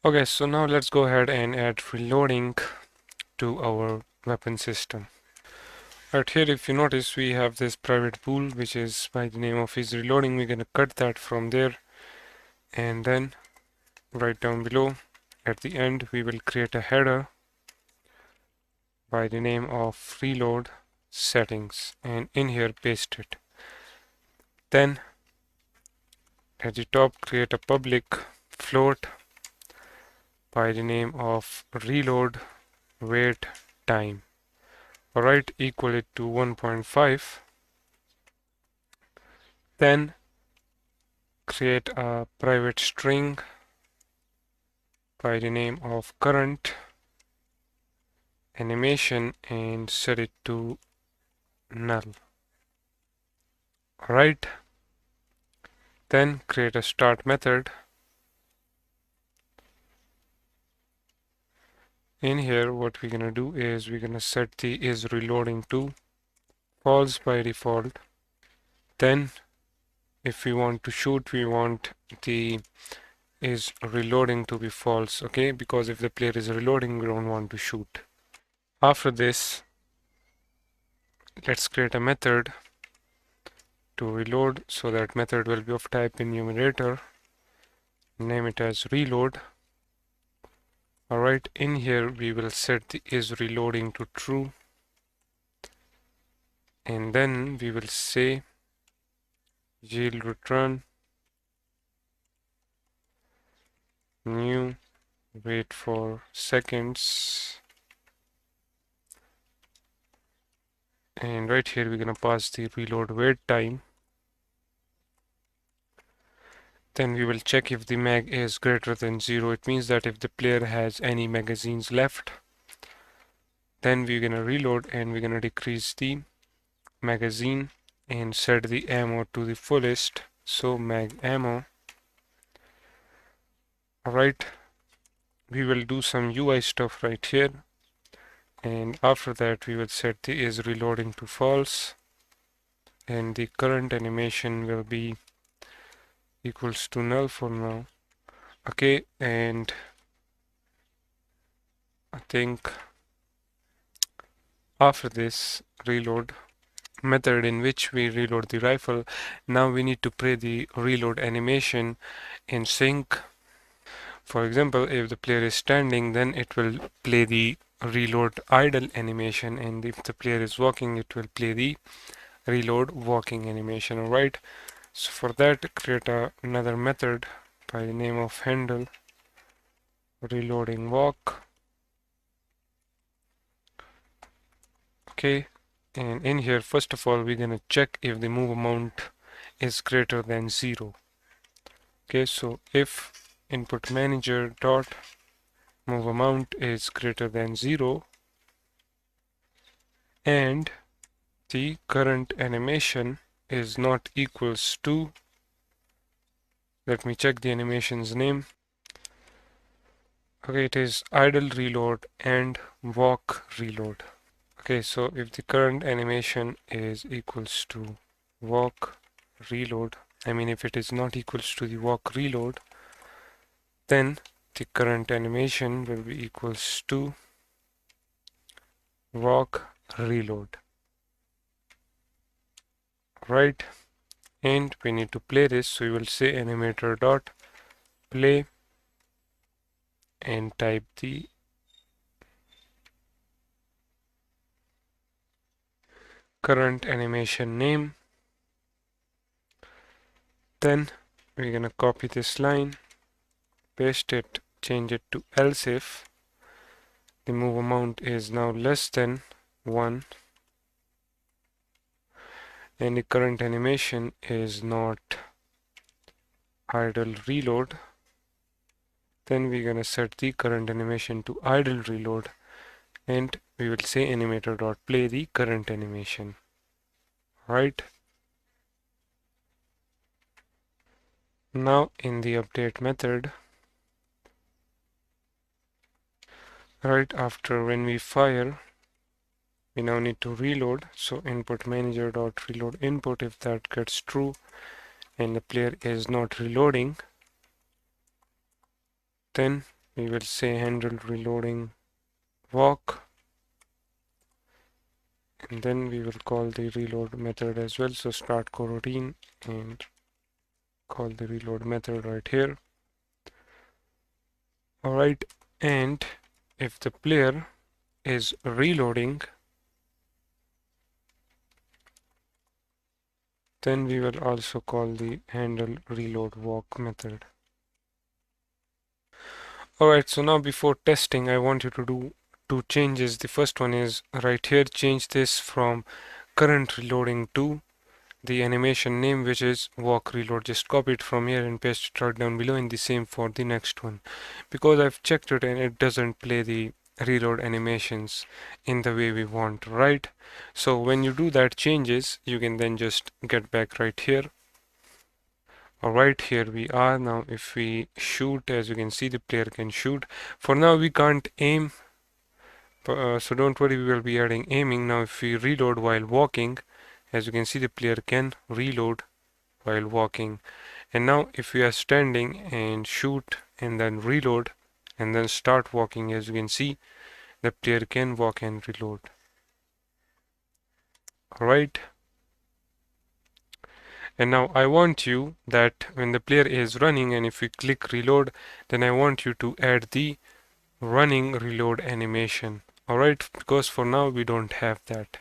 Okay, so now let's go ahead and add reloading to our weapon system. Right here, if you notice, we have this private pool which is by the name of is reloading. We're gonna cut that from there, and then right down below at the end we will create a header by the name of reload settings, and in here paste it. Then at the top create a public float by the name of reload wait time. Alright, equal it to 1.5. Then create a private string by the name of current animation and set it to null. Alright, then create a start method. In here what we're gonna do is we're gonna set the is reloading to false by default. Then if we want to shoot, we want the is reloading to be false, okay, because if the player is reloading we don't want to shoot. After this, let's create a method to reload, so that method will be of type enumerator. Name it as reload. Alright, in here we will set the is reloading to true, and then we will say yield return new wait for seconds, and right here we're gonna pass the reload wait time. Then we will check if the mag is greater than 0. It means that if the player has any magazines left, then we're gonna reload and we're gonna decrease the magazine and set the ammo to the fullest, so mag ammo. Alright, we will do some UI stuff right here, and after that we will set the is reloading to false, and the current animation will be equals to null for now. Okay, and I think after this reload method in which we reload the rifle, now we need to play the reload animation in sync. For example, if the player is standing, then it will play the reload idle animation, and if the player is walking, it will play the reload walking animation. Alright, so for that create another method by the name of handle reloading walk. Okay, and in here first of all we're gonna check if the move amount is greater than 0. Okay, so if input manager dot move amount is greater than 0 and the current animation is not equals to, let me check the animation's name. Okay, it is idle reload and walk reload. Okay, so if the current animation is equals to walk reload, I mean if it is not equals to the walk reload, then the current animation will be equals to walk reload. Right, and we need to play this, so we will say animator dot play and type the current animation name. Then we're gonna copy this line, paste it, change it to else if the move amount is now less than 1 and the current animation is not idle reload. Then we're gonna set the current animation to idle reload, and we will say animator dot play the current animation. Right, now in the update method, right after when we fire, we now need to reload, so input manager dot reload input. If that gets true and the player is not reloading, then we will say handle reloading walk, and then we will call the reload method as well. So start coroutine and call the reload method right here. Alright, and if the player is reloading, then we will also call the handle reload walk method. Alright, so now before testing, I want you to do two changes. The first one is right here, change this from current reloading to the animation name, which is walk reload. Just copy it from here and paste it right down below, and the same for the next one, because I've checked it and it doesn't play the reload animations in the way we want, right? So when you do that changes, you can then just get back right here. Alright, here we are. Now if we shoot, as you can see, the player can shoot. For now we can't aim, so don't worry, we will be adding aiming. Now if we reload while walking, as you can see, the player can reload while walking. And now if we are standing and shoot and then reload and then start walking, as you can see, the player can walk and reload. Alright, and now I want you that when the player is running and if we click reload, then I want you to add the running reload animation. Alright, because for now we don't have that.